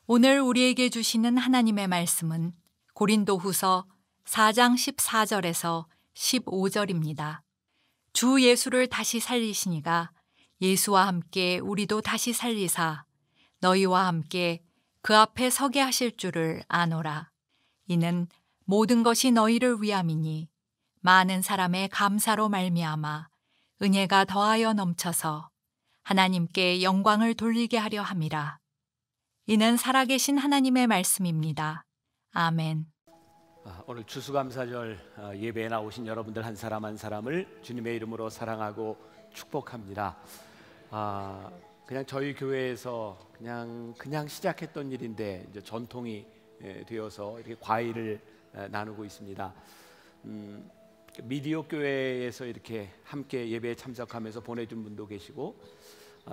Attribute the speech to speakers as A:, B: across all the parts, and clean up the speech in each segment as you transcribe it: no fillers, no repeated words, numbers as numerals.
A: 오늘 우리에게 주시는 하나님의 말씀은 고린도후서 4장 14절에서 15절입니다. 주 예수를 다시 살리시니가 예수와 함께 우리도 다시 살리사 너희와 함께 그 앞에 서게 하실 줄을 아노라. 이는 모든 것이 너희를 위함이니 많은 사람의 감사로 말미암아 은혜가 더하여 넘쳐서 하나님께 영광을 돌리게 하려 함이라. 이는 살아계신 하나님의 말씀입니다. 아멘.
B: 오늘 추수감사절 예배에 나오신 여러분들 한 사람 한 사람을 주님의 이름으로 사랑하고 축복합니다. 그냥 저희 교회에서 그냥 시작했던 일인데 이제 전통이 되어서 이렇게 과일을 나누고 있습니다. 미디어 교회에서 이렇게 함께 예배에 참석하면서 보내준 분도 계시고,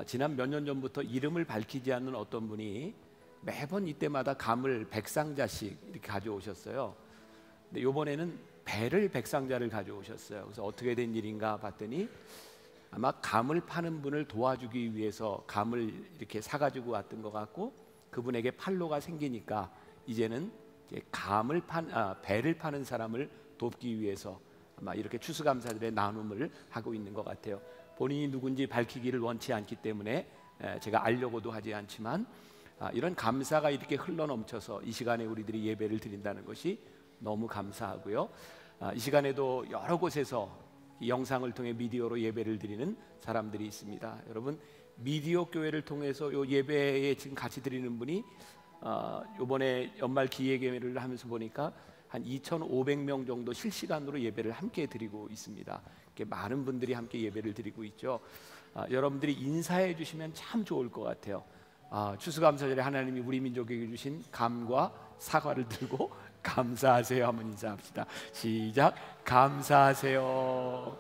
B: 지난 몇 년 전부터 이름을 밝히지 않는 어떤 분이 매번 이때마다 감을 100상자씩 이렇게 가져오셨어요. 근데 이번에는 배를 100상자를 가져오셨어요. 그래서 어떻게 된 일인가 봤더니 아마 감을 파는 분을 도와주기 위해서 감을 이렇게 사가지고 왔던 것 같고, 그분에게 판로가 생기니까 이제는 배를 파는 사람을 돕기 위해서 아마 이렇게 추수감사절의 나눔을 하고 있는 것 같아요. 본인이 누군지 밝히기를 원치 않기 때문에 제가 알려고도 하지 않지만, 이런 감사가 이렇게 흘러넘쳐서 이 시간에 우리들이 예배를 드린다는 것이 너무 감사하고요. 이 시간에도 여러 곳에서 이 영상을 통해 미디어로 예배를 드리는 사람들이 있습니다. 여러분, 미디어 교회를 통해서 이 예배에 지금 같이 드리는 분이 이번에 연말 기획예배를 하면서 보니까 한 2,500명 정도 실시간으로 예배를 함께 드리고 있습니다. 이렇게 많은 분들이 함께 예배를 드리고 있죠. 여러분들이 인사해 주시면 참 좋을 것 같아요. 추수감사절에 하나님이 우리 민족에게 주신 감과 사과를 들고 감사하세요 한번 인사합시다. 시작. 감사하세요.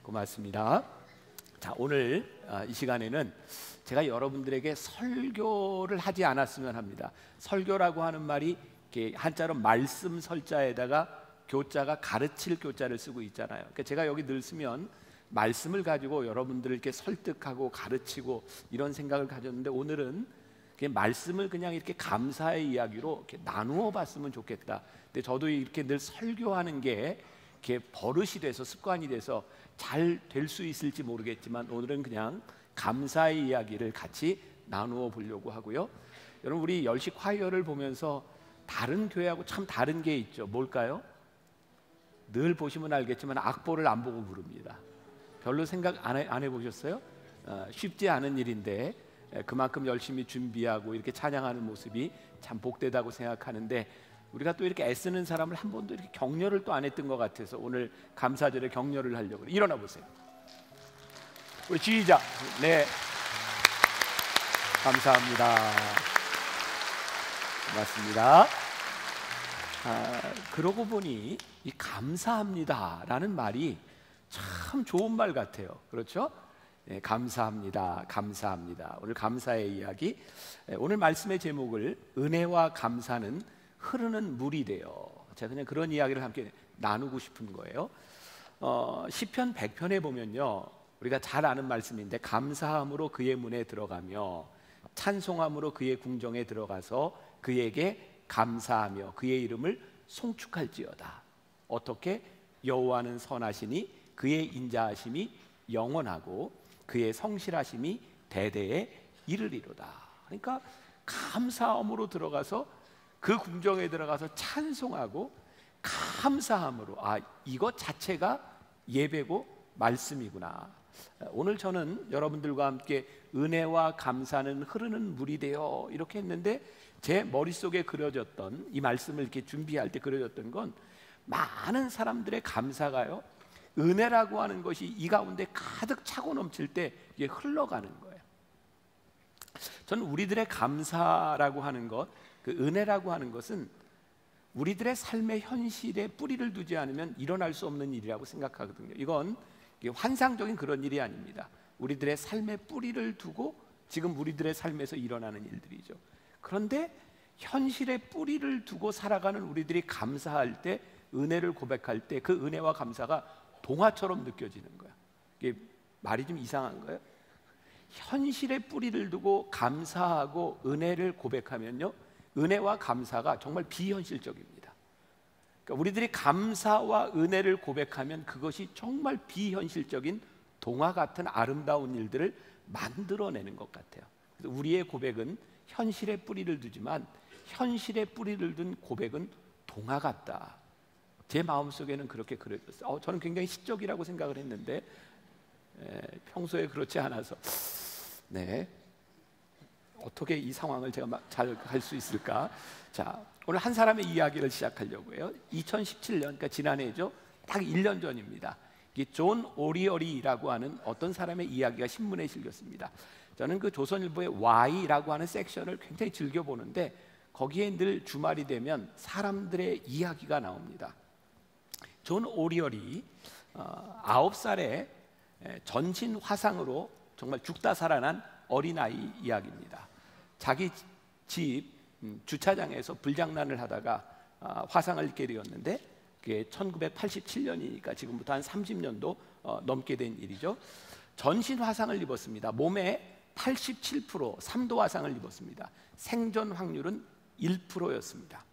B: 고맙습니다. 자, 오늘 이 시간에는 제가 여러분들에게 설교를 하지 않았으면 합니다. 설교라고 하는 말이 이렇게 한자로 말씀 설자에다가 교자가 가르칠 교자를 쓰고 있잖아요. 그러니까 제가 여기 늘 쓰면 말씀을 가지고 여러분들을 이렇게 설득하고 가르치고 이런 생각을 가졌는데, 오늘은 말씀을 그냥 이렇게 감사의 이야기로 이렇게 나누어 봤으면 좋겠다. 근데 저도 이렇게 늘 설교하는 게 이렇게 버릇이 돼서 습관이 돼서 잘 될 수 있을지 모르겠지만, 오늘은 그냥 감사의 이야기를 같이 나누어 보려고 하고요. 여러분, 우리 열시 콰이어를 보면서 다른 교회하고 참 다른 게 있죠. 뭘까요? 늘 보시면 알겠지만 악보를 안 보고 부릅니다. 별로 생각 안 해보셨어요? 쉽지 않은 일인데 그만큼 열심히 준비하고 이렇게 찬양하는 모습이 참 복되다고 생각하는데, 우리가 또 이렇게 애쓰는 사람을 한 번도 이렇게 격려를 또 안 했던 것 같아서 오늘 감사절에 격려를 하려고. 일어나 보세요. 우리 시작. 네, 감사합니다. 고맙습니다. 그러고 보니 이 감사합니다라는 말이 참 좋은 말 같아요. 그렇죠? 네, 감사합니다. 감사합니다. 오늘 감사의 이야기. 오늘 말씀의 제목을 은혜와 감사는 흐르는 물이 되어. 제가 그냥 그런 이야기를 함께 나누고 싶은 거예요. 시편 100편에 보면요, 우리가 잘 아는 말씀인데, 감사함으로 그의 문에 들어가며 찬송함으로 그의 궁정에 들어가서 그에게 감사하며 그의 이름을 송축할지어다. 어떻게? 여호와는 선하시니 그의 인자하심이 영원하고 그의 성실하심이 대대에 이르리로다. 그러니까 감사함으로 들어가서 그 궁정에 들어가서 찬송하고 감사함으로, 이것 자체가 예배고 말씀이구나. 오늘 저는 여러분들과 함께 은혜와 감사는 흐르는 물이 되어 이렇게 했는데, 제 머릿속에 그려졌던 이 말씀을 이렇게 준비할 때 그려졌던 건, 많은 사람들의 감사가요, 은혜라고 하는 것이 이 가운데 가득 차고 넘칠 때 이게 흘러가는 거예요. 저는 우리들의 감사라고 하는 것, 그 은혜라고 하는 것은 우리들의 삶의 현실에 뿌리를 두지 않으면 일어날 수 없는 일이라고 생각하거든요. 이건 환상적인 그런 일이 아닙니다. 우리들의 삶에 뿌리를 두고 지금 우리들의 삶에서 일어나는 일들이죠. 그런데 현실에 뿌리를 두고 살아가는 우리들이 감사할 때, 은혜를 고백할 때 그 은혜와 감사가 동화처럼 느껴지는 거야. 이게 말이 좀 이상한 거예요. 현실에 뿌리를 두고 감사하고 은혜를 고백하면요, 은혜와 감사가 정말 비현실적입니다. 그러니까 우리들이 감사와 은혜를 고백하면 그것이 정말 비현실적인 동화 같은 아름다운 일들을 만들어내는 것 같아요. 그래서 우리의 고백은 현실에 뿌리를 두지만 현실에 뿌리를 둔 고백은 동화 같다. 제 마음속에는 그렇게 그려졌어요. 저는 굉장히 시적이라고 생각을 했는데 평소에 그렇지 않아서 어떻게 이 상황을 제가 잘 갈 수 있을까? 자, 오늘 한 사람의 이야기를 시작하려고 해요. 2017년, 그러니까 지난해죠. 딱 1년 전입니다. 이게 존 오리어리라고 하는 어떤 사람의 이야기가 신문에 실렸습니다. 저는 그 조선일보의 Y라고 하는 섹션을 굉장히 즐겨보는데 거기에 늘 주말이 되면 사람들의 이야기가 나옵니다. 존 오리어리 9살에 전신 화상으로 정말 죽다 살아난 어린아이 이야기입니다. 자기 집 주차장에서 불장난을 하다가 화상을 입게 되었는데 그게 1987년이니까 지금부터 한 30년도 넘게 된 일이죠. 전신 화상을 입었습니다. 몸에 87% 3도 화상을 입었습니다. 생존 확률은 1%였습니다.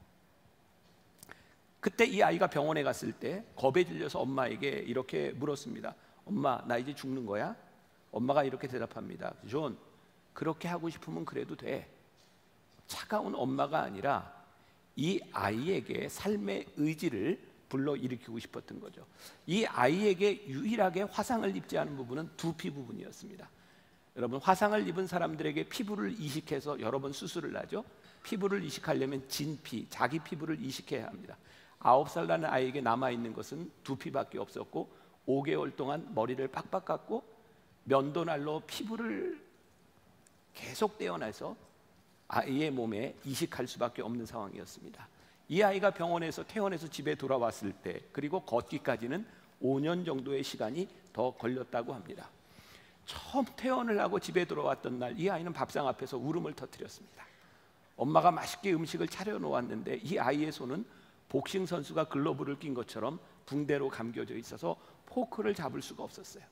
B: 그때 이 아이가 병원에 갔을 때 겁에 질려서 엄마에게 이렇게 물었습니다. 엄마, 나 이제 죽는 거야? 엄마가 이렇게 대답합니다. 존, 그렇게 하고 싶으면 그래도 돼. 차가운 엄마가 아니라 이 아이에게 삶의 의지를 불러일으키고 싶었던 거죠. 이 아이에게 유일하게 화상을 입지 않은 부분은 두피 부분이었습니다. 여러분, 화상을 입은 사람들에게 피부를 이식해서 여러 번 수술을 하죠. 피부를 이식하려면 진피, 자기 피부를 이식해야 합니다. 9살 나는 아이에게 남아있는 것은 두피밖에 없었고 5개월 동안 머리를 빡빡 깎고 면도날로 피부를 계속 떼어내서 아이의 몸에 이식할 수밖에 없는 상황이었습니다. 이 아이가 병원에서 퇴원해서 집에 돌아왔을 때 그리고 걷기까지는 5년 정도의 시간이 더 걸렸다고 합니다. 처음 퇴원을 하고 집에 돌아왔던 날 이 아이는 밥상 앞에서 울음을 터뜨렸습니다. 엄마가 맛있게 음식을 차려 놓았는데 이 아이의 손은 복싱 선수가 글러브를 낀 것처럼 붕대로 감겨져 있어서 포크를 잡을 수가 없었어요.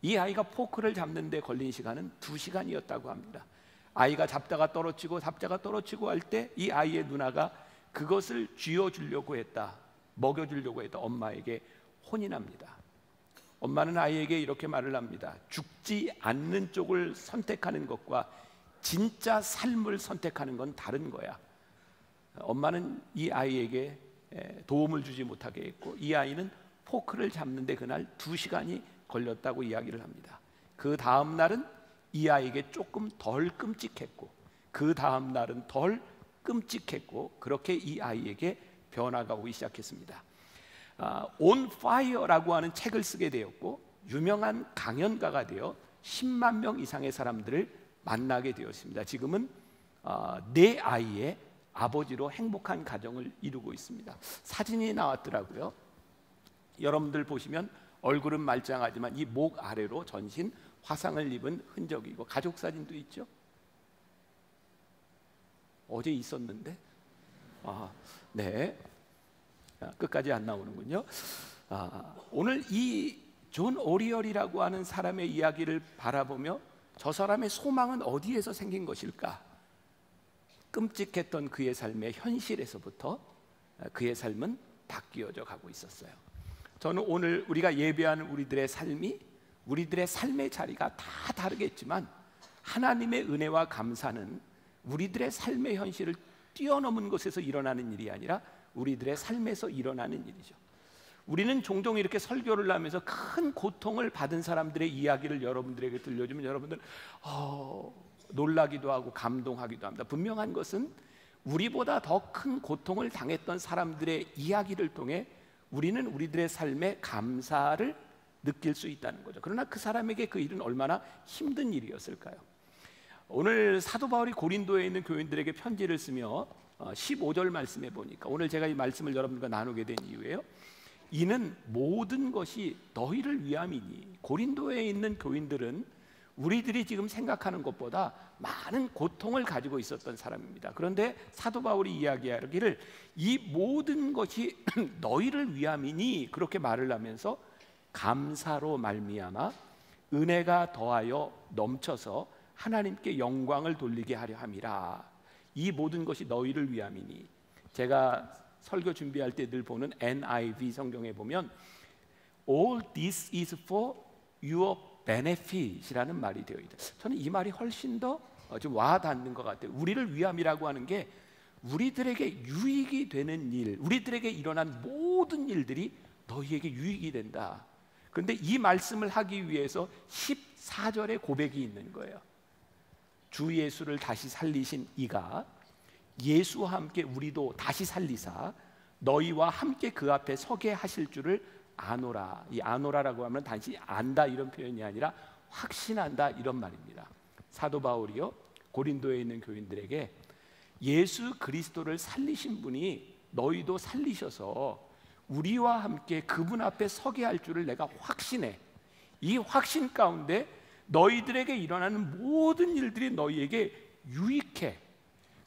B: 이 아이가 포크를 잡는 데 걸린 시간은 2시간이었다고 합니다. 아이가 잡다가 떨어지고 할 때 이 아이의 누나가 그것을 쥐어주려고 했다, 먹여주려고 했다 엄마에게 혼이 납니다. 엄마는 아이에게 이렇게 말을 합니다. 죽지 않는 쪽을 선택하는 것과 진짜 삶을 선택하는 건 다른 거야. 엄마는 이 아이에게 도움을 주지 못하게 했고 이 아이는 포크를 잡는데 그날 2시간이 걸렸다고 이야기를 합니다. 그 다음 날은 이 아이에게 조금 덜 끔찍했고 그 다음 날은 덜 끔찍했고 그렇게 이 아이에게 변화가 오기 시작했습니다. On Fire라고 하는 책을 쓰게 되었고 유명한 강연가가 되어 10만 명 이상의 사람들을 만나게 되었습니다. 지금은 4아이의 아버지로 행복한 가정을 이루고 있습니다. 사진이 나왔더라고요. 여러분들 보시면 얼굴은 말짱하지만 이 목 아래로 전신 화상을 입은 흔적이고 가족 사진도 있죠. 어제 있었는데 끝까지 안 나오는군요. 오늘 이 존 오리얼이라고 하는 사람의 이야기를 바라보며 저 사람의 소망은 어디에서 생긴 것일까? 끔찍했던 그의 삶의 현실에서부터 그의 삶은 바뀌어져 가고 있었어요. 저는 오늘 우리가 예배하는 우리들의 삶의 자리가 다 다르겠지만 하나님의 은혜와 감사는 우리들의 삶의 현실을 뛰어넘은 곳에서 일어나는 일이 아니라 우리들의 삶에서 일어나는 일이죠. 우리는 종종 이렇게 설교를 하면서 큰 고통을 받은 사람들의 이야기를 여러분들에게 들려주면 여러분들 놀라기도 하고 감동하기도 합니다. 분명한 것은 우리보다 더 큰 고통을 당했던 사람들의 이야기를 통해 우리는 우리들의 삶에 감사를 느낄 수 있다는 거죠. 그러나 그 사람에게 그 일은 얼마나 힘든 일이었을까요? 오늘 사도 바울이 고린도에 있는 교인들에게 편지를 쓰며 15절 말씀해 보니까 오늘 제가 이 말씀을 여러분과 나누게 된 이유예요. 이는 모든 것이 너희를 위함이니. 고린도에 있는 교인들은 우리들이 지금 생각하는 것보다 많은 고통을 가지고 있었던 사람입니다. 그런데 사도 바울이 이야기하기를 이 모든 것이 너희를 위함이니 그렇게 말을 하면서 감사로 말미암아 은혜가 더하여 넘쳐서 하나님께 영광을 돌리게 하려 함이라. 이 모든 것이 너희를 위함이니. 제가 설교 준비할 때 늘 보는 NIV 성경에 보면 All this is for your benefit이라는 말이 되어 있다. 저는 이 말이 훨씬 더 좀 와닿는 것 같아요. 우리를 위함이라고 하는 게 우리들에게 유익이 되는 일, 우리들에게 일어난 모든 일들이 너희에게 유익이 된다. 그런데 이 말씀을 하기 위해서 14절에 고백이 있는 거예요. 주 예수를 다시 살리신 이가 예수와 함께 우리도 다시 살리사 너희와 함께 그 앞에 서게 하실 줄을 아노라. 이 아노라라고 하면 단지 안다 이런 표현이 아니라 확신한다 이런 말입니다. 사도 바울이요 고린도에 있는 교인들에게 예수 그리스도를 살리신 분이 너희도 살리셔서 우리와 함께 그분 앞에 서게 할 줄을 내가 확신해. 이 확신 가운데 너희들에게 일어나는 모든 일들이 너희에게 유익해.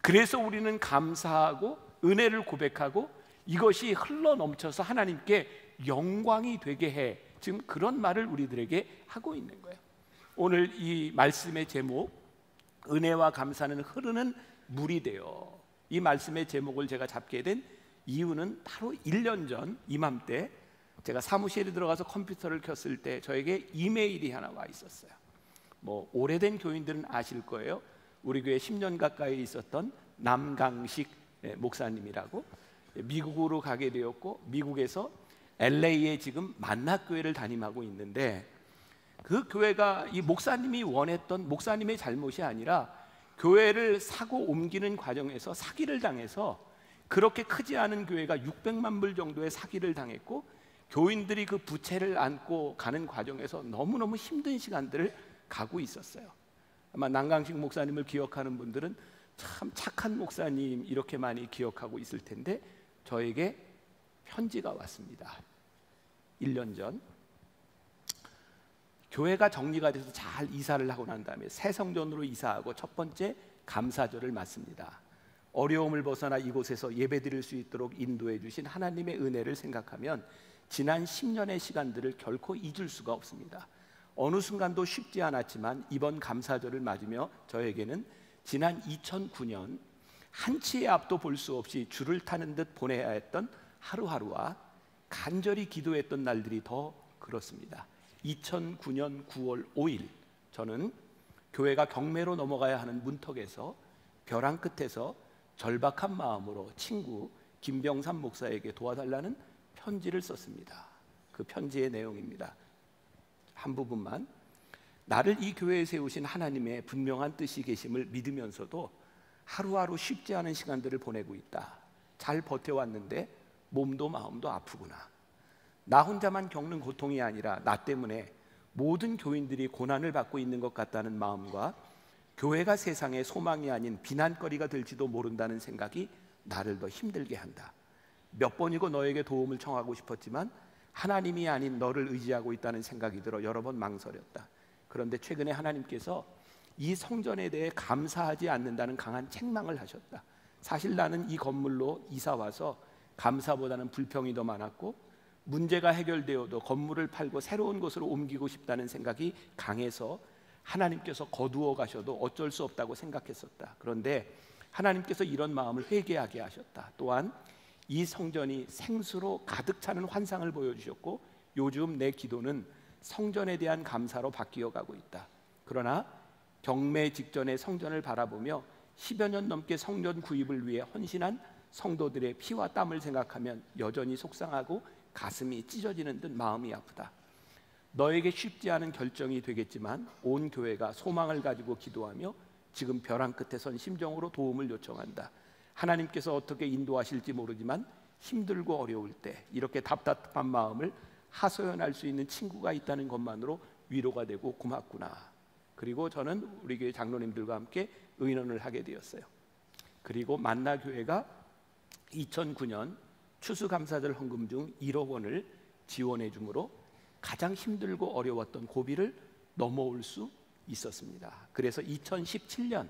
B: 그래서 우리는 감사하고 은혜를 고백하고 이것이 흘러 넘쳐서 하나님께 영광이 되게 해. 지금 그런 말을 우리들에게 하고 있는 거예요. 오늘 이 말씀의 제목 은혜와 감사는 흐르는 물이 되어. 이 말씀의 제목을 제가 잡게 된 이유는 바로 1년 전 이맘때 제가 사무실에 들어가서 컴퓨터를 켰을 때 저에게 이메일이 하나 와 있었어요. 뭐 오래된 교인들은 아실 거예요. 우리 교회 10년 가까이 있었던 남강식 목사님이라고 미국으로 가게 되었고 미국에서 LA에 지금 만나교회를 담임하고 있는데 그 교회가 이 목사님이 원했던 목사님의 잘못이 아니라 교회를 사고 옮기는 과정에서 사기를 당해서 그렇게 크지 않은 교회가 600만 불 정도의 사기를 당했고 교인들이 그 부채를 안고 가는 과정에서 너무너무 힘든 시간들을 가고 있었어요. 아마 남강식 목사님을 기억하는 분들은 참 착한 목사님 이렇게 많이 기억하고 있을 텐데 저에게 편지가 왔습니다. 1년 전 교회가 정리가 돼서 잘 이사를 하고 난 다음에 새 성전으로 이사하고 첫 번째 감사절을 맞습니다. 어려움을 벗어나 이곳에서 예배드릴 수 있도록 인도해 주신 하나님의 은혜를 생각하면 지난 10년의 시간들을 결코 잊을 수가 없습니다. 어느 순간도 쉽지 않았지만 이번 감사절을 맞으며 저에게는 지난 2009년 한치의 앞도 볼 수 없이 줄을 타는 듯 보내야 했던 하루하루와 간절히 기도했던 날들이 더 그렇습니다. 2009년 9월 5일 저는 교회가 경매로 넘어가야 하는 문턱에서 벼랑 끝에서 절박한 마음으로 친구 김병삼 목사에게 도와달라는 편지를 썼습니다. 그 편지의 내용입니다. 한 부분만. 나를 이 교회에 세우신 하나님의 분명한 뜻이 계심을 믿으면서도 하루하루 쉽지 않은 시간들을 보내고 있다. 잘 버텨왔는데 몸도 마음도 아프구나. 나 혼자만 겪는 고통이 아니라 나 때문에 모든 교인들이 고난을 받고 있는 것 같다는 마음과 교회가 세상의 소망이 아닌 비난거리가 될지도 모른다는 생각이 나를 더 힘들게 한다. 몇 번이고 너에게 도움을 청하고 싶었지만 하나님이 아닌 너를 의지하고 있다는 생각이 들어 여러 번 망설였다. 그런데 최근에 하나님께서 이 성전에 대해 감사하지 않는다는 강한 책망을 하셨다. 사실 나는 이 건물로 이사 와서 감사보다는 불평이 더 많았고 문제가 해결되어도 건물을 팔고 새로운 곳으로 옮기고 싶다는 생각이 강해서 하나님께서 거두어 가셔도 어쩔 수 없다고 생각했었다. 그런데 하나님께서 이런 마음을 회개하게 하셨다. 또한 이 성전이 생수로 가득 차는 환상을 보여주셨고 요즘 내 기도는 성전에 대한 감사로 바뀌어 가고 있다. 그러나 경매 직전에 성전을 바라보며 10여 년 넘게 성전 구입을 위해 헌신한 성도들의 피와 땀을 생각하면 여전히 속상하고 가슴이 찢어지는 듯 마음이 아프다. 너에게 쉽지 않은 결정이 되겠지만 온 교회가 소망을 가지고 기도하며 지금 벼랑 끝에 선 심정으로 도움을 요청한다. 하나님께서 어떻게 인도하실지 모르지만 힘들고 어려울 때 이렇게 답답한 마음을 하소연할 수 있는 친구가 있다는 것만으로 위로가 되고 고맙구나. 그리고 저는 우리 교회 장로님들과 함께 의논을 하게 되었어요. 그리고 만나교회가 2009년 추수감사절 헌금 중 1억 원을 지원해 주므로 가장 힘들고 어려웠던 고비를 넘어올 수 있었습니다. 그래서 2017년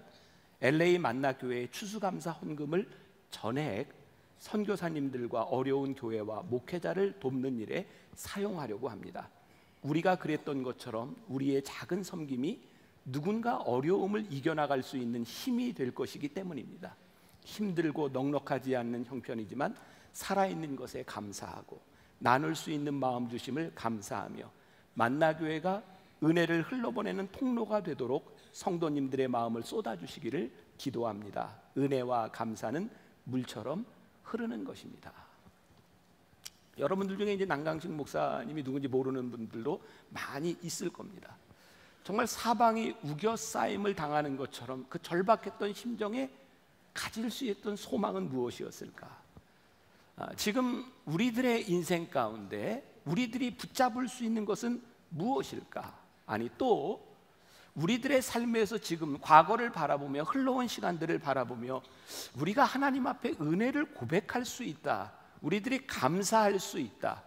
B: LA 만나교회의 추수감사 헌금을 전액 선교사님들과 어려운 교회와 목회자를 돕는 일에 사용하려고 합니다. 우리가 그랬던 것처럼 우리의 작은 섬김이 누군가 어려움을 이겨나갈 수 있는 힘이 될 것이기 때문입니다. 힘들고 넉넉하지 않는 형편이지만 살아있는 것에 감사하고 나눌 수 있는 마음 주심을 감사하며 만나교회가 은혜를 흘러보내는 통로가 되도록 성도님들의 마음을 쏟아주시기를 기도합니다. 은혜와 감사는 물처럼 흐르는 것입니다. 여러분들 중에 이제 남강식 목사님이 누군지 모르는 분들도 많이 있을 겁니다. 정말 사방이 우겨싸임을 당하는 것처럼 그 절박했던 심정에 가질 수 있던 소망은 무엇이었을까? 지금 우리들의 인생 가운데 우리들이 붙잡을 수 있는 것은 무엇일까? 아니 또 우리들의 삶에서 지금 과거를 바라보며 흘러온 시간들을 바라보며 우리가 하나님 앞에 은혜를 고백할 수 있다, 우리들이 감사할 수 있다,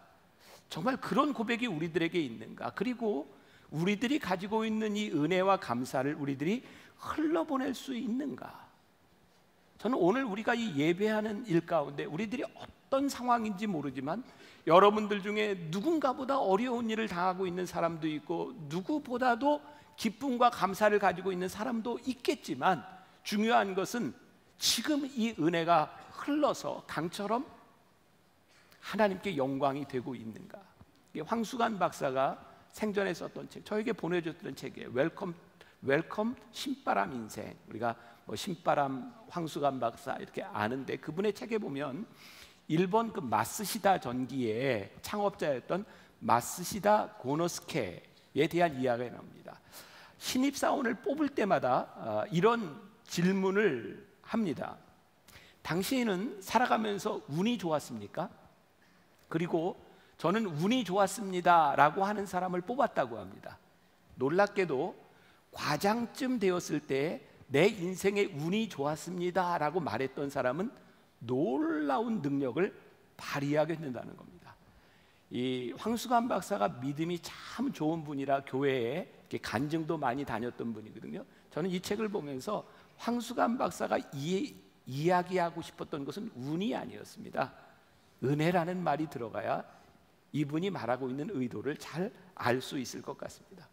B: 정말 그런 고백이 우리들에게 있는가? 그리고 우리들이 가지고 있는 이 은혜와 감사를 우리들이 흘러보낼 수 있는가? 저는 오늘 우리가 이 예배하는 일 가운데 우리들이 어떤 상황인지 모르지만 여러분들 중에 누군가보다 어려운 일을 당하고 있는 사람도 있고 누구보다도 기쁨과 감사를 가지고 있는 사람도 있겠지만 중요한 것은 지금 이 은혜가 흘러서 강처럼 하나님께 영광이 되고 있는가? 이게 황수관 박사가 생전에 썼던 책, 저에게 보내줬던 책이에요. 웰컴 신바람 인생. 우리가 뭐 신바람 황수관 박사 이렇게 아는데 그분의 책에 보면 일본 그 마쓰시다 전기의 창업자였던 마쓰시다 고노스케에 대한 이야기가 나옵니다. 신입사원을 뽑을 때마다 이런 질문을 합니다. 당신은 살아가면서 운이 좋았습니까? 그리고 저는 운이 좋았습니다 라고 하는 사람을 뽑았다고 합니다. 놀랍게도 과장쯤 되었을 때 내 인생에 운이 좋았습니다 라고 말했던 사람은 놀라운 능력을 발휘하게 된다는 겁니다. 이 황수관 박사가 믿음이 참 좋은 분이라 교회에 이렇게 간증도 많이 다녔던 분이거든요. 저는 이 책을 보면서 황수관 박사가 이야기하고 싶었던 것은 운이 아니었습니다. 은혜라는 말이 들어가야 이분이 말하고 있는 의도를 잘 알 수 있을 것 같습니다.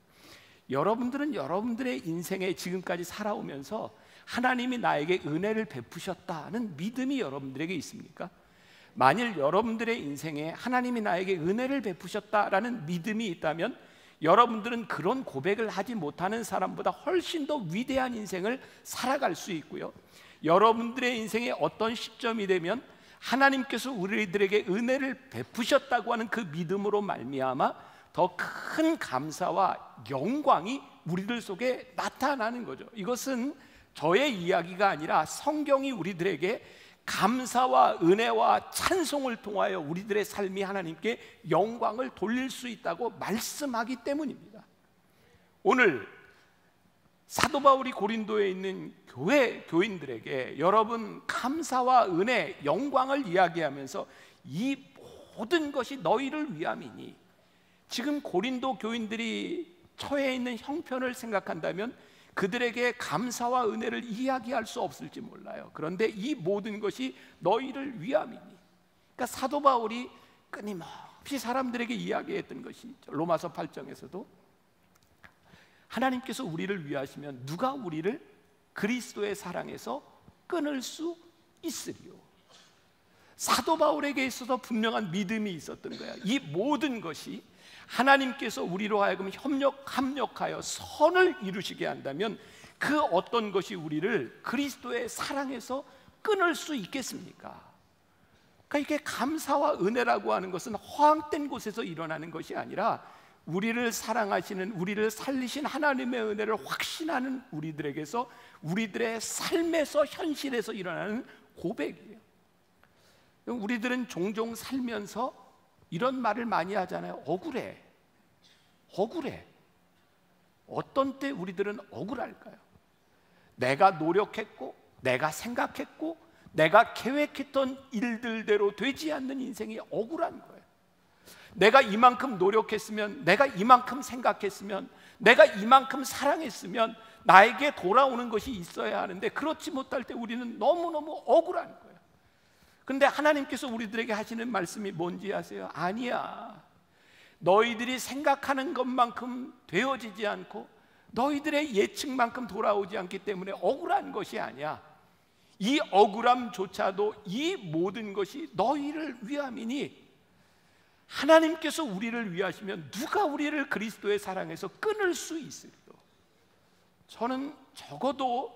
B: 여러분들은 여러분들의 인생에 지금까지 살아오면서 하나님이 나에게 은혜를 베푸셨다는 믿음이 여러분들에게 있습니까? 만일 여러분들의 인생에 하나님이 나에게 은혜를 베푸셨다라는 믿음이 있다면 여러분들은 그런 고백을 하지 못하는 사람보다 훨씬 더 위대한 인생을 살아갈 수 있고요, 여러분들의 인생에 어떤 시점이 되면 하나님께서 우리들에게 은혜를 베푸셨다고 하는 그 믿음으로 말미암아 더 큰 감사와 영광이 우리들 속에 나타나는 거죠. 이것은 저의 이야기가 아니라 성경이 우리들에게 감사와 은혜와 찬송을 통하여 우리들의 삶이 하나님께 영광을 돌릴 수 있다고 말씀하기 때문입니다. 오늘 사도 바울이 고린도에 있는 교인들에게 여러분 감사와 은혜, 영광을 이야기하면서 이 모든 것이 너희를 위함이니, 지금 고린도 교인들이 처해 있는 형편을 생각한다면 그들에게 감사와 은혜를 이야기할 수 없을지 몰라요. 그런데 이 모든 것이 너희를 위함이니, 그러니까 사도 바울이 끊임없이 사람들에게 이야기했던 것이 있죠. 로마서 8장에서도 하나님께서 우리를 위하시면 누가 우리를 그리스도의 사랑에서 끊을 수 있으리요. 사도 바울에게 있어서 분명한 믿음이 있었던 거야. 이 모든 것이 하나님께서 우리로 하여금 합력하여 선을 이루시게 한다면 그 어떤 것이 우리를 그리스도의 사랑에서 끊을 수 있겠습니까? 그러니까 이게 감사와 은혜라고 하는 것은 허황된 곳에서 일어나는 것이 아니라 우리를 사랑하시는, 우리를 살리신 하나님의 은혜를 확신하는 우리들에게서, 우리들의 삶에서, 현실에서 일어나는 고백이에요. 우리들은 종종 살면서 이런 말을 많이 하잖아요. 억울해. 어떤 때 우리들은 억울할까요? 내가 노력했고, 내가 생각했고, 내가 계획했던 일들대로 되지 않는 인생이 억울한 거예요. 내가 이만큼 노력했으면, 내가 이만큼 생각했으면, 내가 이만큼 사랑했으면 나에게 돌아오는 것이 있어야 하는데 그렇지 못할 때 우리는 너무너무 억울한 거예요. 그런데 하나님께서 우리들에게 하시는 말씀이 뭔지 아세요? 아니야. 너희들이 생각하는 것만큼 되어지지 않고 너희들의 예측만큼 돌아오지 않기 때문에 억울한 것이 아니야. 이 억울함조차도 이 모든 것이 너희를 위함이니 하나님께서 우리를 위하시면 누가 우리를 그리스도의 사랑에서 끊을 수 있으리요. 저는 적어도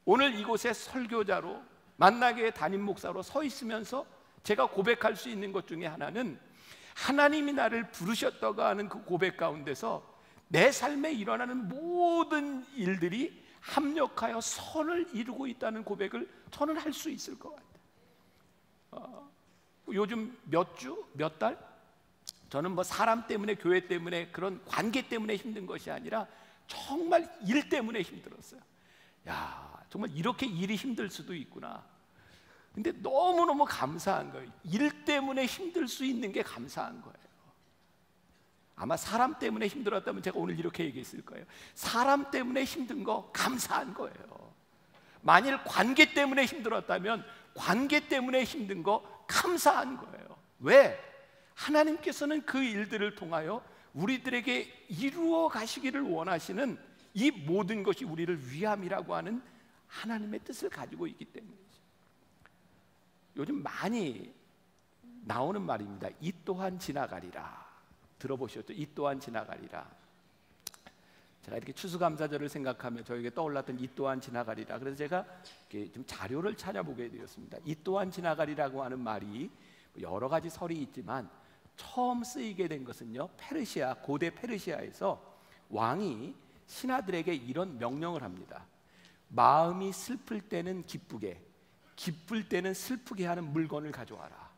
B: 오늘 이곳에 설교자로 만나게 담임 목사로 서 있으면서 제가 고백할 수 있는 것 중에 하나는 하나님이 나를 부르셨다고 하는 그 고백 가운데서 내 삶에 일어나는 모든 일들이 합력하여 선을 이루고 있다는 고백을 저는 할 수 있을 것 같아요. 요즘 몇 주, 몇 달 저는 뭐 사람 때문에, 교회 때문에, 그런 관계 때문에 힘든 것이 아니라 정말 일 때문에 힘들었어요. 야, 정말 이렇게 일이 힘들 수도 있구나. 근데 너무너무 감사한 거예요. 일 때문에 힘들 수 있는 게 감사한 거예요. 아마 사람 때문에 힘들었다면 제가 오늘 이렇게 얘기했을 거예요. 사람 때문에 힘든 거 감사한 거예요. 만일 관계 때문에 힘들었다면 관계 때문에 힘든 거 감사한 거예요. 왜? 하나님께서는 그 일들을 통하여 우리들에게 이루어 가시기를 원하시는 이 모든 것이 우리를 위함이라고 하는 하나님의 뜻을 가지고 있기 때문이죠. 요즘 많이 나오는 말입니다. 이 또한 지나가리라. 들어보셨죠? 이 또한 지나가리라. 제가 이렇게 추수감사절을 생각하며 저에게 떠올랐던 이 또한 지나가리라. 그래서 제가 좀 자료를 찾아보게 되었습니다. 이 또한 지나가리라고 하는 말이 여러 가지 설이 있지만 처음 쓰이게 된 것은요, 페르시아, 고대 페르시아에서 왕이 신하들에게 이런 명령을 합니다. 마음이 슬플 때는 기쁘게, 기쁠 때는 슬프게 하는 물건을 가져와라.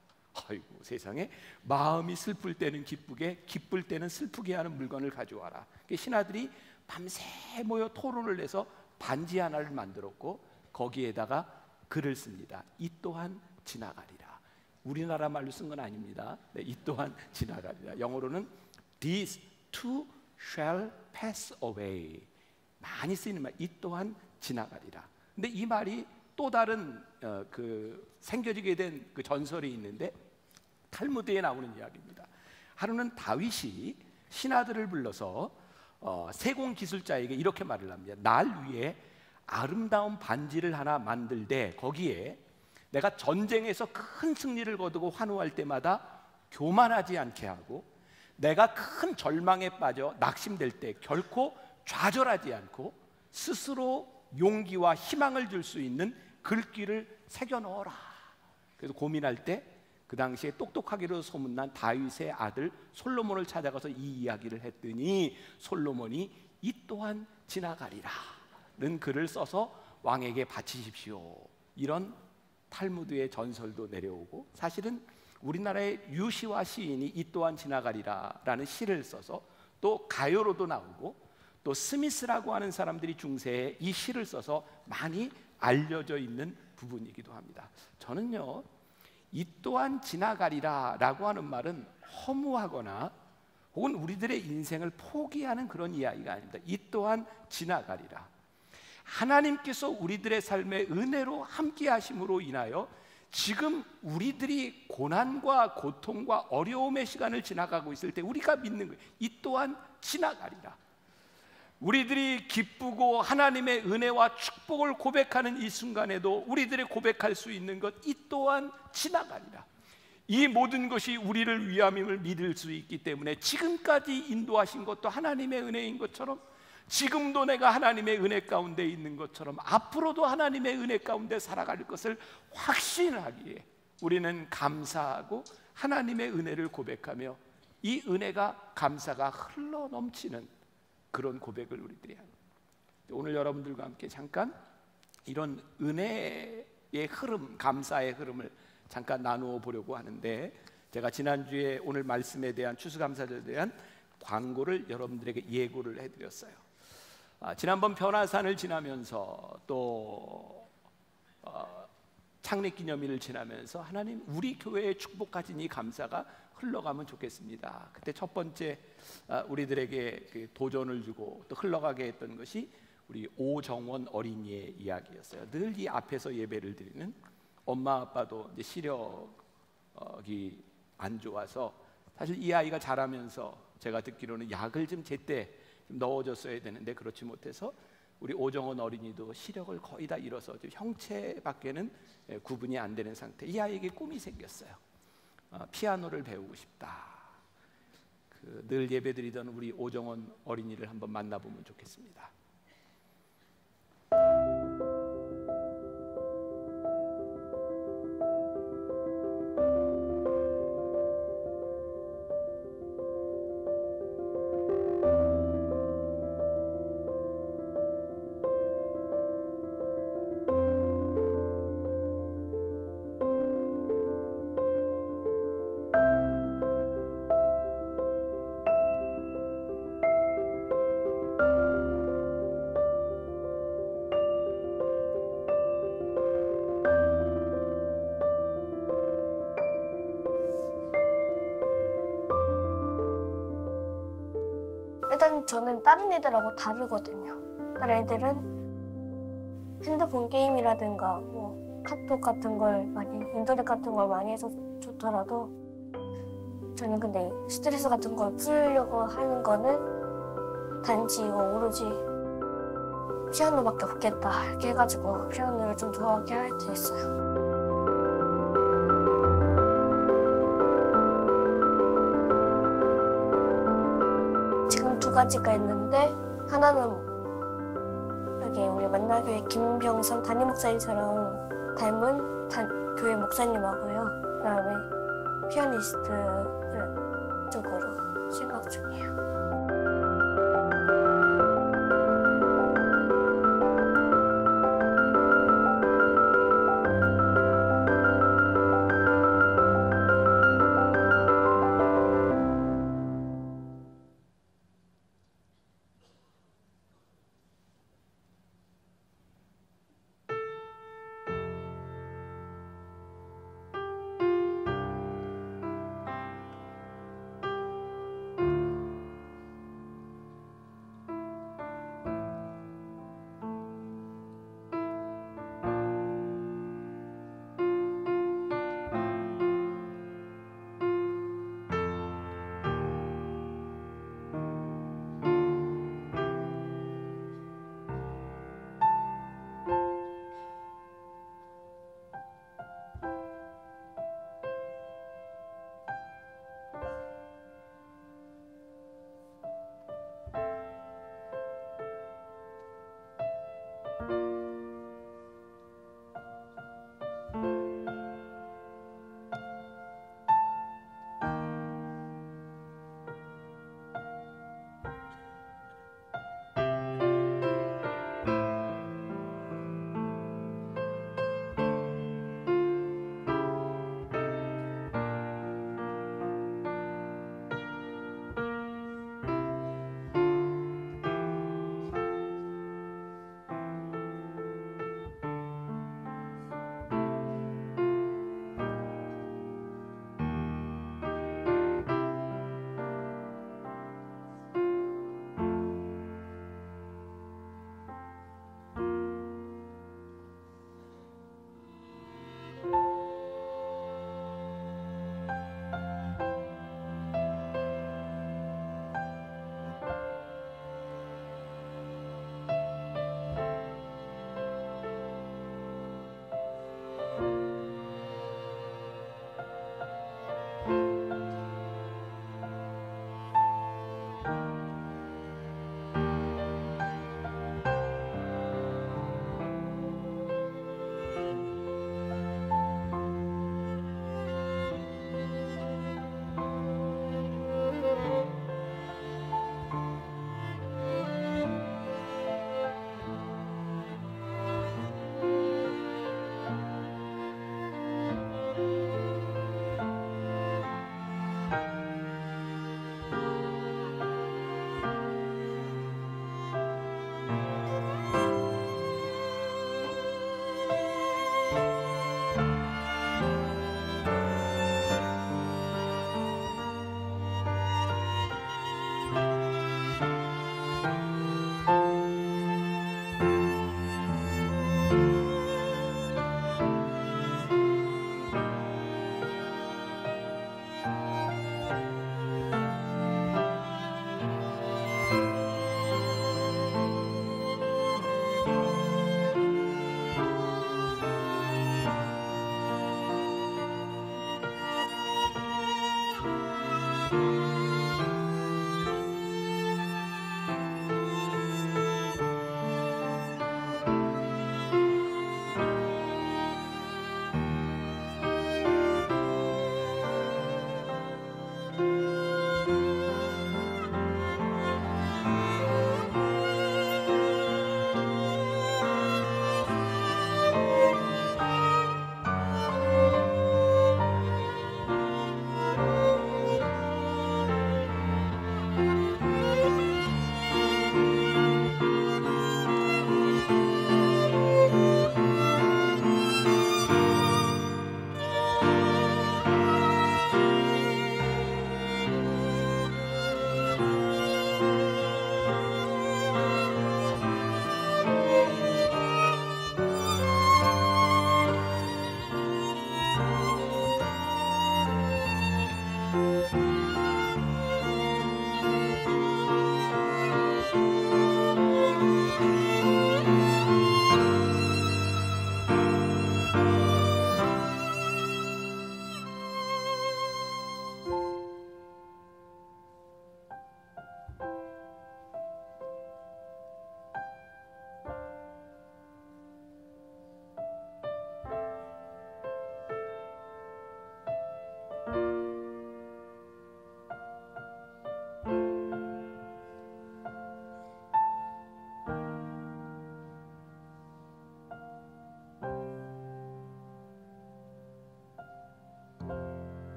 B: 아이고 세상에, 마음이 슬플 때는 기쁘게, 기쁠 때는 슬프게 하는 물건을 가져와라. 신하들이 밤새 모여 토론을 해서 반지 하나를 만들었고 거기에다가 글을 씁니다. 이 또한 지나가리라. 우리나라 말로 쓴 건 아닙니다. 네, 이 또한 지나가리라. 영어로는 These too shall pass away. 많이 쓰이는 말, 이 또한 지나가리라. 근데 이 말이 또 다른 생겨지게 된 그 전설이 있는데 탈무드에 나오는 이야기입니다. 하루는 다윗이 신하들을 불러서 세공 기술자에게 이렇게 말을 합니다. 날 위해 아름다운 반지를 하나 만들되 거기에 내가 전쟁에서 큰 승리를 거두고 환호할 때마다 교만하지 않게 하고 내가 큰 절망에 빠져 낙심될 때 결코 좌절하지 않고 스스로 용기와 희망을 줄 수 있는 글귀를 새겨 넣어라. 그래서 고민할 때 그 당시에 똑똑하기로 소문난 다윗의 아들 솔로몬을 찾아가서 이 이야기를 했더니 솔로몬이 이 또한 지나가리라는 글을 써서 왕에게 바치십시오. 이런 탈무드의 전설도 내려오고, 사실은 우리나라의 유시와 시인이 이 또한 지나가리라라는 시를 써서 또 가요로도 나오고, 또 스미스라고 하는 사람들이 중세에 이 시를 써서 많이 알려져 있는 부분이기도 합니다. 저는요, 이 또한 지나가리라 라고 하는 말은 허무하거나 혹은 우리들의 인생을 포기하는 그런 이야기가 아닙니다. 이 또한 지나가리라. 하나님께서 우리들의 삶에 은혜로 함께 하심으로 인하여 지금 우리들이 고난과 고통과 어려움의 시간을 지나가고 있을 때 우리가 믿는 거예요. 이 또한 지나가리라. 우리들이 기쁘고 하나님의 은혜와 축복을 고백하는 이 순간에도 우리들이 고백할 수 있는 것, 이 또한 지나가리라. 이 모든 것이 우리를 위함임을 믿을 수 있기 때문에 지금까지 인도하신 것도 하나님의 은혜인 것처럼, 지금도 내가 하나님의 은혜 가운데 있는 것처럼 앞으로도 하나님의 은혜 가운데 살아갈 것을 확신하기에 우리는 감사하고 하나님의 은혜를 고백하며 이 은혜가, 감사가 흘러 넘치는 그런 고백을 우리들이 합니다. 오늘 여러분들과 함께 잠깐 이런 은혜의 흐름, 감사의 흐름을 잠깐 나누어 보려고 하는데, 제가 지난주에 오늘 말씀에 대한 추수감사절에 대한 광고를 여러분들에게 예고를 해드렸어요. 지난번 변화산을 지나면서 또 창립기념일을 지나면서 하나님, 우리 교회의 축복하신 이 감사가 흘러가면 좋겠습니다. 그때 첫 번째 우리들에게 도전을 주고 또 흘러가게 했던 것이 우리 오정원 어린이의 이야기였어요. 늘 이 앞에서 예배를 드리는, 엄마 아빠도 이제 시력이 안 좋아서 사실 이 아이가 자라면서 제가 듣기로는 약을 좀 제때 좀 넣어줬어야 되는데 그렇지 못해서 우리 오정원 어린이도 시력을 거의 다 잃어서 형체밖에는 구분이 안 되는 상태. 이 아이에게 꿈이 생겼어요. 피아노를 배우고 싶다. 늘 예배드리던 우리 오정원 어린이를 한번 만나보면 좋겠습니다.
C: 일단 저는 다른 애들하고 다르거든요. 다른 애들은 핸드폰 게임이라든가 뭐 카톡 같은 걸 많이, 인터넷 같은 걸 많이 해서 좋더라도 저는 근데 스트레스 같은 걸 풀려고 하는 거는 단지 이거 오로지 피아노밖에 없겠다 이렇게 해가지고 피아노를 좀 좋아하게 하게 됐어요. 두 가지가 있는데 하나는 여기 우리 만나교회 김병선 담임 목사님처럼 닮은 교회 목사님하고요. 그다음에 피아니스트 쪽으로 생각 중이에요.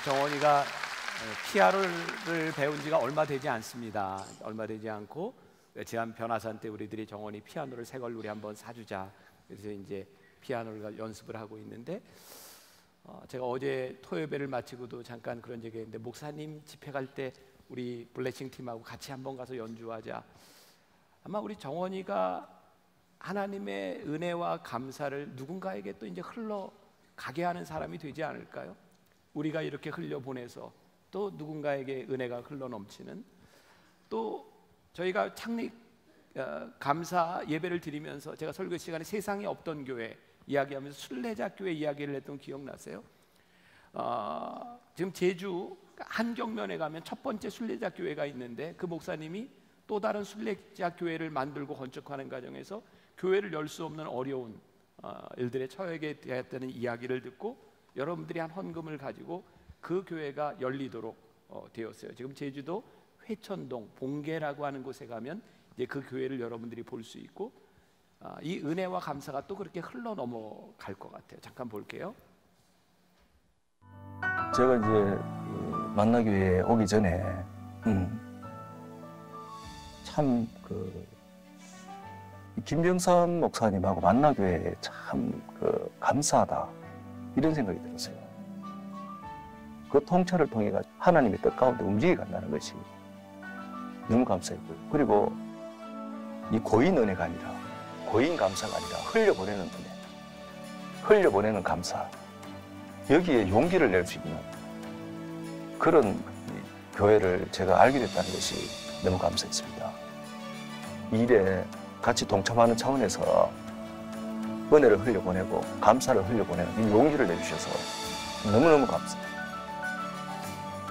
B: 정원이가 피아노를 배운 지가 얼마 되지 않습니다. 얼마 되지 않고 제한 변화산 때 우리들이 정원이 피아노를 새 걸 우리 한번 사주자. 그래서 이제 피아노를 연습을 하고 있는데 제가 어제 토요배를 마치고도 잠깐 그런 얘기했는데 목사님 집회 갈 때 우리 블레싱 팀하고 같이 한번 가서 연주하자. 아마 우리 정원이가 하나님의 은혜와 감사를 누군가에게 또 이제 흘러가게 하는 사람이 되지 않을까요? 우리가 이렇게 흘려보내서 또 누군가에게 은혜가 흘러넘치는, 또 저희가 창립 감사 예배를 드리면서 제가 설교 시간에 세상에 없던 교회 이야기하면서 순례자 교회 이야기를 했던 기억나세요? 지금 제주 한경면에 가면 첫 번째 순례자 교회가 있는데 그 목사님이 또 다른 순례자 교회를 만들고 건축하는 과정에서 교회를 열 수 없는 어려운 일들에 처하게 되었다는 이야기를 듣고 여러분들이 한 헌금을 가지고 그 교회가 열리도록 되었어요. 지금 제주도 회천동 봉계라고 하는 곳에 가면 이제 그 교회를 여러분들이 볼 수 있고, 이 은혜와 감사가 또 그렇게 흘러 넘어갈 것 같아요. 잠깐 볼게요.
D: 제가 이제 만나교회에 오기 전에 참 김병삼 목사님하고 만나교회에 참 감사하다 이런 생각이 들었어요. 그 통찰을 통해 하나님의 뜻 가운데 움직여 간다는 것이 너무 감사했고요. 그리고 이 고인 은혜가 아니라, 고인 감사가 아니라 흘려보내는 은혜, 흘려보내는 감사, 여기에 용기를 낼 수 있는 그런 교회를 제가 알게 됐다는 것이 너무 감사했습니다. 이 일에 같이 동참하는 차원에서 은혜를 흘려보내고 감사를 흘려보내는 이 용기를 내주셔서 너무너무 감사합니다.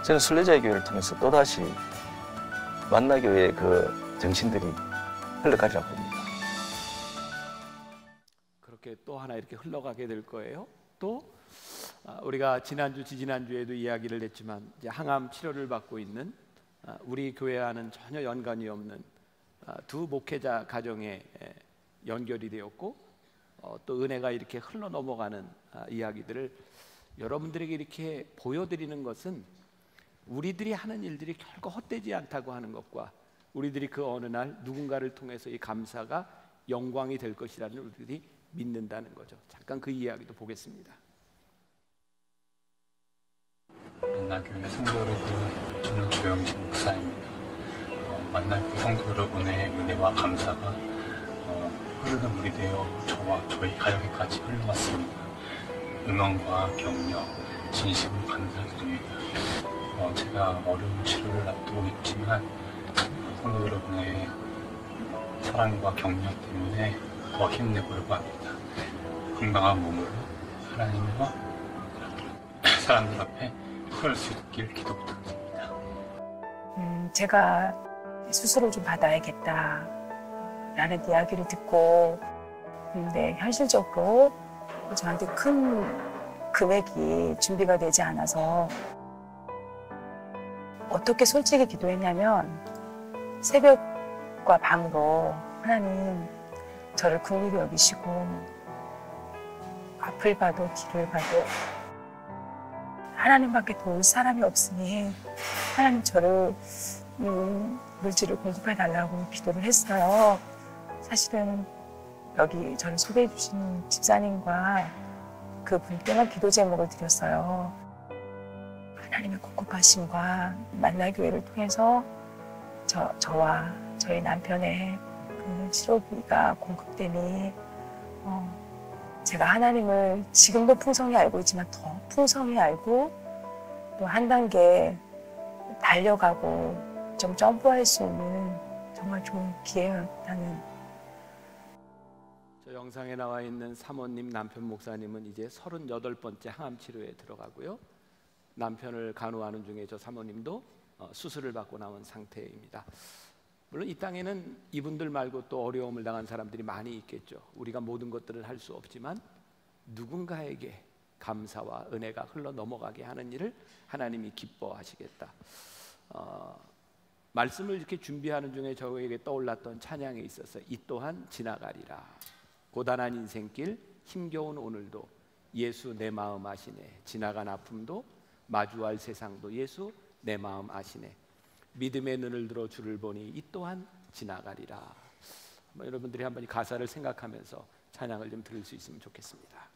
D: 저는 순례자의 교회를 통해서 또다시 만나교회의 그 정신들이 흘러가리라고 봅니다.
B: 그렇게 또 하나 이렇게 흘러가게 될 거예요. 또 우리가 지난주, 지지난주에도 이야기를 했지만 이제 항암 치료를 받고 있는 우리 교회와는 전혀 연관이 없는 두 목회자 가정에 연결이 되었고, 또 은혜가 이렇게 흘러 넘어가는 이야기들을 여러분들에게 이렇게 보여드리는 것은 우리들이 하는 일들이 결코 헛되지 않다고 하는 것과 우리들이 그 어느 날 누군가를 통해서 이 감사가 영광이 될 것이라는 우리들이 믿는다는 거죠. 잠깐 그 이야기도 보겠습니다.
E: 만나교회 성도 여러분, 저는 조영진 목사입니다. 만나교회 성도 여러분의 은혜와 감사가 흐르는 물이 되어 저와 저희 가정에까지 흘러왔습니다. 응원과 격려, 진심으로 감사드립니다. 제가 어려운 치료를 앞두고 있지만 성도 여러분의 사랑과 격려 때문에 더 힘내보려고 합니다. 건강한 몸으로 하나님과 사람들 앞에 설 수 있길 기도 부탁드립니다.
F: 제가 수술을 좀 받아야겠다 라는 이야기를 듣고, 근데 현실적으로 저한테 큰 금액이 준비가 되지 않아서 어떻게 솔직히 기도했냐면, 새벽과 밤으로 하나님 저를 긍휼히 여기시고 앞을 봐도 뒤를 봐도 하나님밖에 도울 사람이 없으니 하나님 저를 물질을 공급해 달라고 기도를 했어요. 사실은 여기 저를 소개해 주신 집사님과 그분께만 기도 제목을 드렸어요. 하나님의 공급하심과 만나교회를 통해서 저와 저희 남편의 그 치료비가 공급되니 제가 하나님을 지금도 풍성히 알고 있지만 더 풍성히 알고 또 한 단계 달려가고 좀 점프할 수 있는 정말 좋은 기회였다는.
B: 저 영상에 나와 있는 사모님 남편 목사님은 이제 38번째 항암 치료에 들어가고요. 남편을 간호하는 중에 저 사모님도 수술을 받고 나온 상태입니다. 물론 이 땅에는 이분들 말고 또 어려움을 당한 사람들이 많이 있겠죠. 우리가 모든 것들을 할 수 없지만 누군가에게 감사와 은혜가 흘러 넘어가게 하는 일을 하나님이 기뻐하시겠다. 말씀을 이렇게 준비하는 중에 저에게 떠올랐던 찬양에 있어서 이 또한 지나가리라. 고단한 인생길 힘겨운 오늘도 예수 내 마음 아시네. 지나간 아픔도 마주할 세상도 예수 내 마음 아시네. 믿음의 눈을 들어 주를 보니 이 또한 지나가리라. 여러분들이 한번 이 가사를 생각하면서 찬양을 좀 들을 수 있으면 좋겠습니다.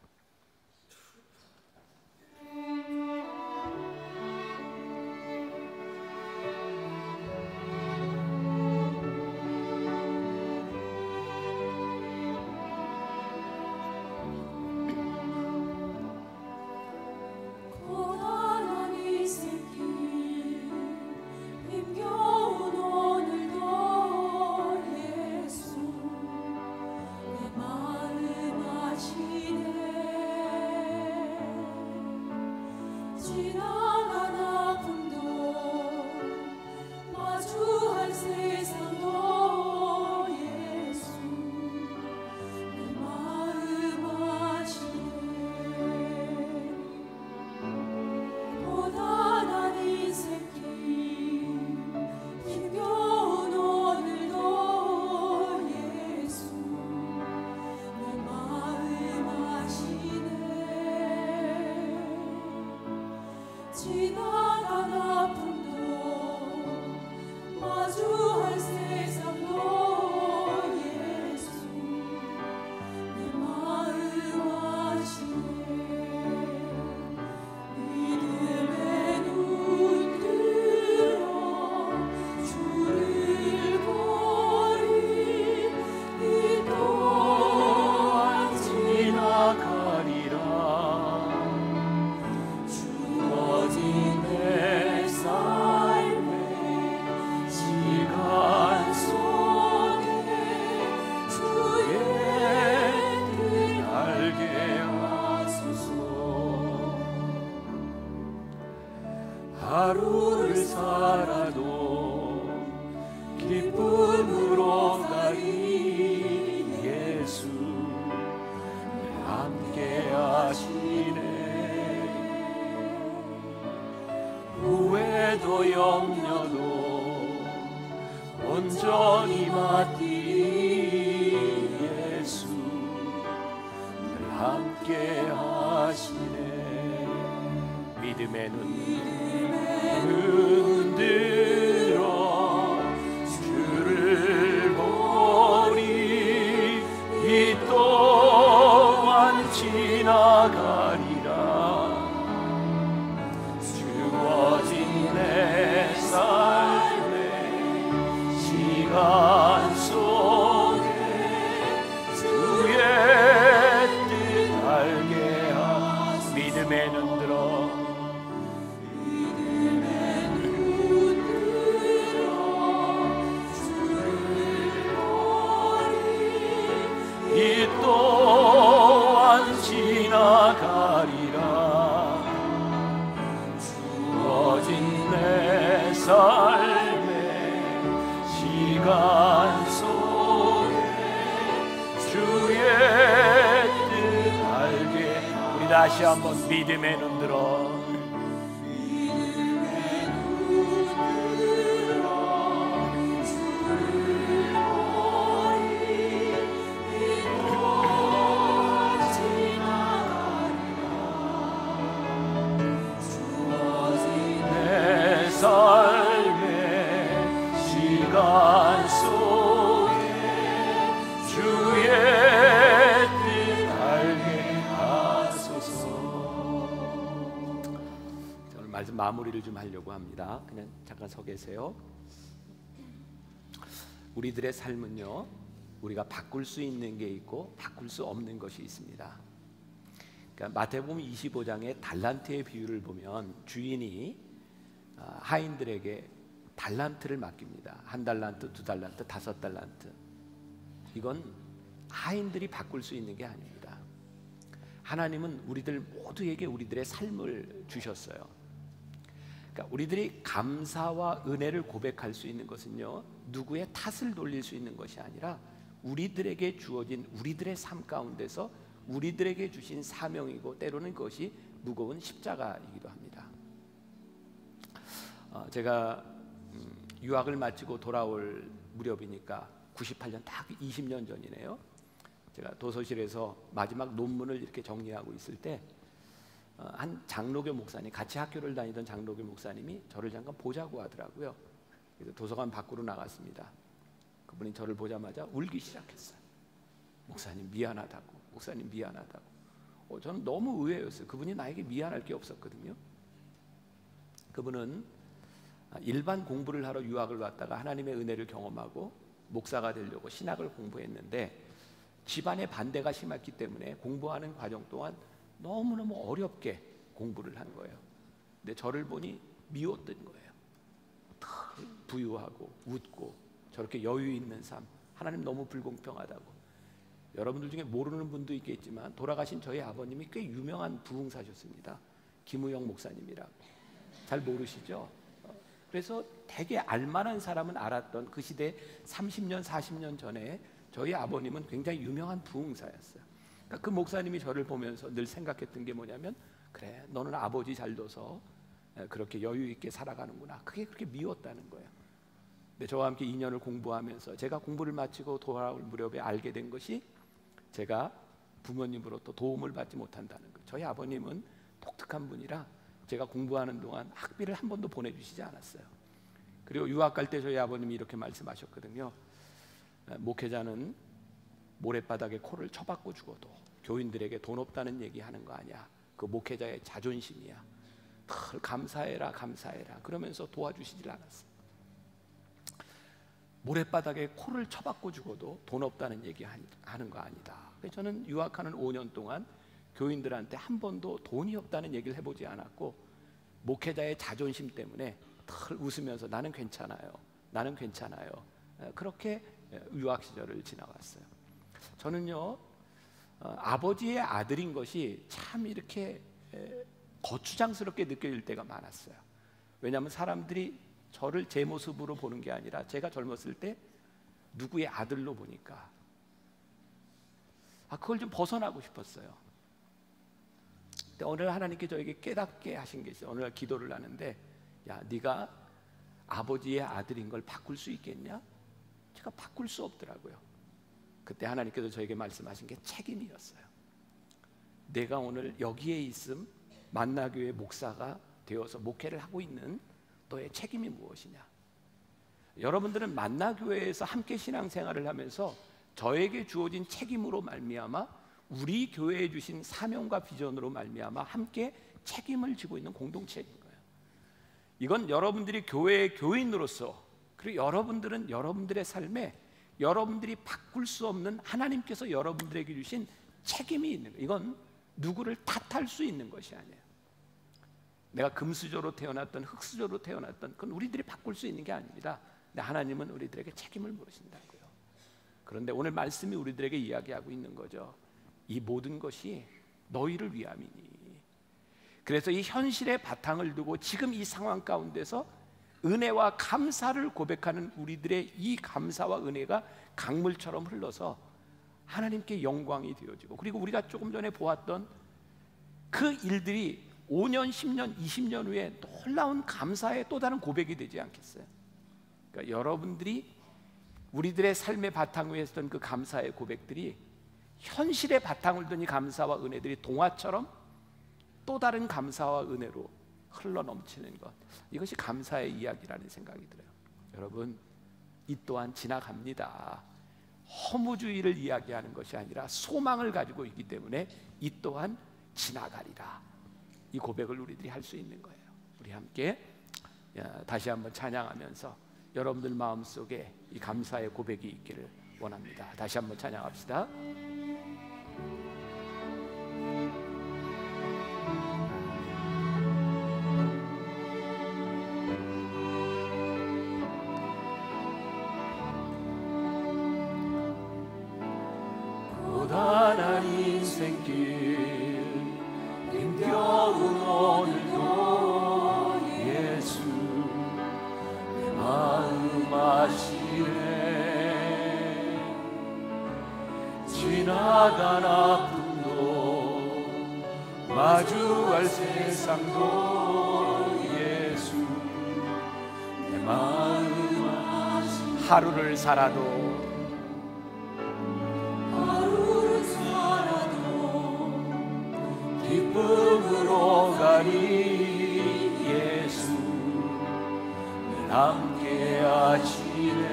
B: 하루를 살아도 기쁨으로 가리 예수 함께 하시네. 후회도 염려도 온전히 맡기리 예수 함께 하시네. 믿음의 눈 들어 주를 보리 이 또한 지나가리라. 주어진 내 삶의 시간 속에 주의 뜻 알게 하소서. 믿음의 눈 들어 이 또한 지나가리라. 주어진 내 삶의 시간 속에 주의 뜻 알게. 우리 다시 한번 믿음의 눈 들어 삶의 시간 속에 주의 뜻 알게 하소서. 오늘 말씀 마무리를 좀 하려고 합니다. 그냥 잠깐 서 계세요. 우리들의 삶은요, 우리가 바꿀 수 있는 게 있고 바꿀 수 없는 것이 있습니다. 그러니까 마태복음 25장의 달란트의 비유를 보면 주인이 하인들에게 달란트를 맡깁니다. 1달란트, 2달란트, 5달란트. 이건 하인들이 바꿀 수 있는 게 아닙니다. 하나님은 우리들 모두에게 우리들의 삶을 주셨어요. 그러니까 우리들이 감사와 은혜를 고백할 수 있는 것은요, 누구의 탓을 돌릴 수 있는 것이 아니라 우리들에게 주어진 우리들의 삶 가운데서 우리들에게 주신 사명이고, 때로는 그것이 무거운 십자가이기도 합니다. 제가 유학을 마치고 돌아올 무렵이니까 98년 딱 20년 전이네요. 제가 도서실에서 마지막 논문을 이렇게 정리하고 있을 때 한 장로교 목사님, 같이 학교를 다니던 장로교 목사님이 저를 잠깐 보자고 하더라고요. 그래서 도서관 밖으로 나갔습니다. 그분이 저를 보자마자 울기 시작했어요. 목사님 미안하다고, 목사님 미안하다고. 저는 너무 의외였어요. 그분이 나에게 미안할 게 없었거든요. 그분은 일반 공부를 하러 유학을 왔다가 하나님의 은혜를 경험하고 목사가 되려고 신학을 공부했는데 집안의 반대가 심했기 때문에 공부하는 과정 동안 너무너무 어렵게 공부를 한 거예요. 근데 저를 보니 미웠던 거예요. 부유하고 웃고 저렇게 여유 있는 삶, 하나님 너무 불공평하다고. 여러분들 중에 모르는 분도 있겠지만 돌아가신 저희 아버님이 꽤 유명한 부흥사셨습니다. 김우영 목사님이라고. 잘 모르시죠? 그래서 되게 알만한 사람은 알았던 그 시대 30년, 40년 전에 저희 아버님은 굉장히 유명한 부흥사였어요. 그러니까 그 목사님이 저를 보면서 늘 생각했던 게 뭐냐면, 그래, 너는 아버지 잘 둬서 그렇게 여유 있게 살아가는구나. 그게 그렇게 미웠다는 거예요. 근데 저와 함께 2년을 공부하면서 제가 공부를 마치고 돌아올 무렵에 알게 된 것이, 제가 부모님으로부터 도움을 받지 못한다는 거예요. 저희 아버님은 독특한 분이라 제가 공부하는 동안 학비를 한 번도 보내주시지 않았어요. 그리고 유학 갈 때 저희 아버님이 이렇게 말씀하셨거든요. 목회자는 모래바닥에 코를 쳐박고 죽어도 교인들에게 돈 없다는 얘기하는 거 아니야. 그 목회자의 자존심이야. 늘 감사해라, 감사해라. 그러면서 도와주시질 않았어요. 모래바닥에 코를 쳐박고 죽어도 돈 없다는 얘기 하는 거 아니다. 그래서 저는 유학하는 5년 동안 교인들한테 한 번도 돈이 없다는 얘기를 해보지 않았고, 목회자의 자존심 때문에 늘 웃으면서 나는 괜찮아요, 나는 괜찮아요. 그렇게 유학 시절을 지나갔어요. 저는요, 아버지의 아들인 것이 참 이렇게 거추장스럽게 느껴질 때가 많았어요. 왜냐하면 사람들이 저를 제 모습으로 보는 게 아니라 제가 젊었을 때 누구의 아들로 보니까 그걸 좀 벗어나고 싶었어요. 근데 오늘 하나님께 저에게 깨닫게 하신 게 있어요. 오늘 기도를 하는데, 야, 네가 아버지의 아들인 걸 바꿀 수 있겠냐? 제가 바꿀 수 없더라고요. 그때 하나님께서 저에게 말씀하신 게 책임이었어요. 내가 오늘 여기에 있음, 만나교회 목사가 되어서 목회를 하고 있는 너의 책임이 무엇이냐? 여러분들은 만나교회에서 함께 신앙생활을 하면서 저에게 주어진 책임으로 말미암아, 우리 교회에 주신 사명과 비전으로 말미암아 함께 책임을 지고 있는 공동체인 거예요. 이건 여러분들이 교회의 교인으로서, 그리고 여러분들은 여러분들의 삶에 여러분들이 바꿀 수 없는 하나님께서 여러분들에게 주신 책임이 있는 거예요. 이건 누구를 탓할 수 있는 것이 아니에요. 내가 금수저로 태어났던 흙수저로 태어났던, 그건 우리들이 바꿀 수 있는 게 아닙니다. 근데 하나님은 우리들에게 책임을 물으신다고요. 그런데 오늘 말씀이 우리들에게 이야기하고 있는 거죠. 이 모든 것이 너희를 위함이니. 그래서 이 현실의 바탕을 두고 지금 이 상황 가운데서 은혜와 감사를 고백하는 우리들의 이 감사와 은혜가 강물처럼 흘러서 하나님께 영광이 되어지고, 그리고 우리가 조금 전에 보았던 그 일들이 5년, 10년, 20년 후에 놀라운 감사의 또 다른 고백이 되지 않겠어요? 그러니까 여러분들이 우리들의 삶의 바탕 위에 있었던 그 감사의 고백들이 현실의 바탕을 둔 이 감사와 은혜들이 동화처럼 또 다른 감사와 은혜로 흘러넘치는 것, 이것이 감사의 이야기라는 생각이 들어요. 여러분, 이 또한 지나갑니다. 허무주의를 이야기하는 것이 아니라 소망을 가지고 있기 때문에 이 또한 지나가리라. 이 고백을 우리들이 할 수 있는 거예요. 우리 함께 다시 한번 찬양하면서 여러분들 마음속에 이 감사의 고백이 있기를 원합니다. 다시 한번 찬양합시다. 고단한 인생길 힘겨운 오늘도 예수 내 마음 아시네. 지나간 아픔도 마주할 세상도 예수 내 마음 아시네. 하루를 살아도 기쁨으로 지나가리 예수 늘 함께 하시네.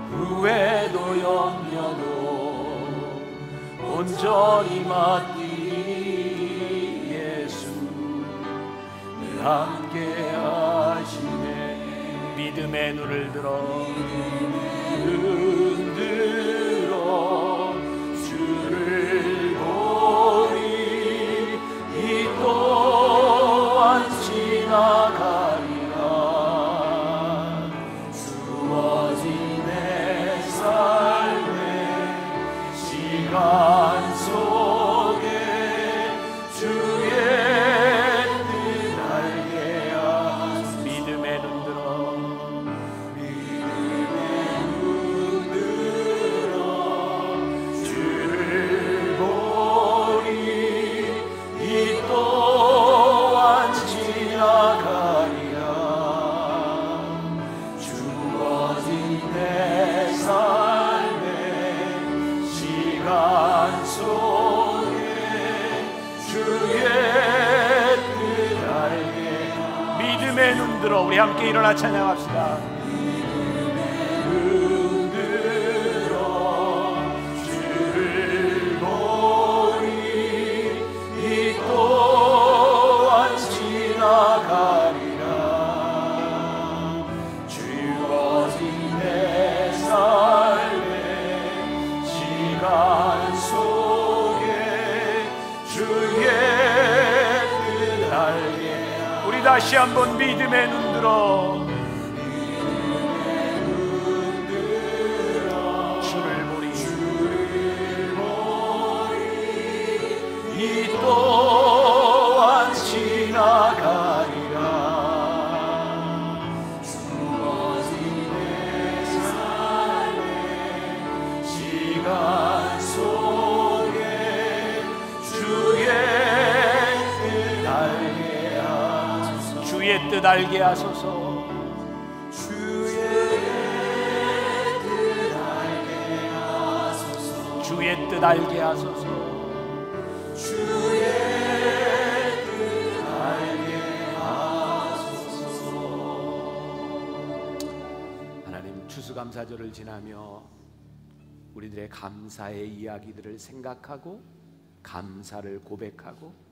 B: 후회도 염려도 온전히 맡기리 예수 늘 함께 하시네. 믿음의 눈을 들어 주를 보리 이 또한 지나가리라. 주어진 내 삶의 시간 속에 주의 뜻 알게 하소서. 믿음의 눈 들어 주를 보리 이 또한 지나가리라. 주어진 내 삶의 시간 속에 주의 뜻 알게. 믿음의 눈 들어 우리 함께 일어나 찬양합시다. 믿음의 눈 들어 주를 보리 이 또한 지나가리라. 주어진 내 삶의 시간 속에 주의 뜻 알게. 우리 다시 한번 믿음의 눈 들어 주를 보리 이 또한 지나가리라. 주어진 내 삶의 시간 속에 주의 뜻 알게 하소서. 주의 뜻 알게 하소서. 주의 뜻 알게 하소서. 주의 뜻 알게 하소서. 하나님, 추수감사절을 지나며 우리들의 감사의 이야기들을 생각하고 감사를 고백하고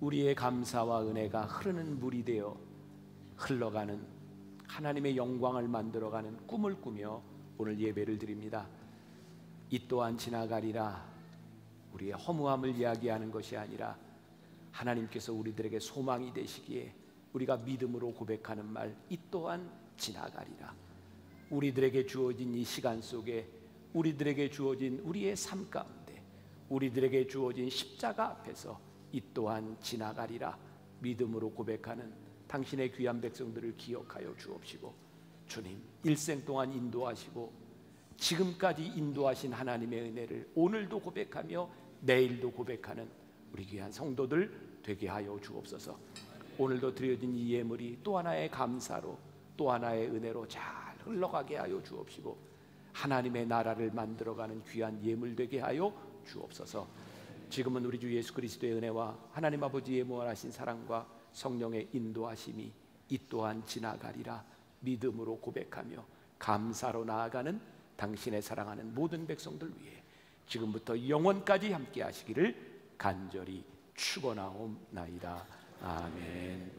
B: 우리의 감사와 은혜가 흐르는 물이 되어 흘러가는 하나님의 영광을 만들어가는 꿈을 꾸며 오늘 예배를 드립니다. 이 또한 지나가리라. 우리의 허무함을 이야기하는 것이 아니라 하나님께서 우리들에게 소망이 되시기에 우리가 믿음으로 고백하는 말, 이 또한 지나가리라. 우리들에게 주어진 이 시간 속에 우리들에게 주어진 우리의 삶 가운데 우리들에게 주어진 십자가 앞에서 이 또한 지나가리라 믿음으로 고백하는 당신의 귀한 백성들을 기억하여 주옵시고, 주님 일생 동안 인도하시고 지금까지 인도하신 하나님의 은혜를 오늘도 고백하며 내일도 고백하는 우리 귀한 성도들 되게 하여 주옵소서. 오늘도 드려진 이 예물이 또 하나의 감사로 또 하나의 은혜로 잘 흘러가게 하여 주옵시고 하나님의 나라를 만들어가는 귀한 예물 되게 하여 주옵소서. 지금은 우리 주 예수 그리스도의 은혜와 하나님 아버지의 무한하신 사랑과 성령의 인도하심이 이 또한 지나가리라 믿음으로 고백하며 감사로 나아가는 당신의 사랑하는 모든 백성들 위해 지금부터 영원까지 함께 하시기를 간절히 축원하옵나이다. 아멘.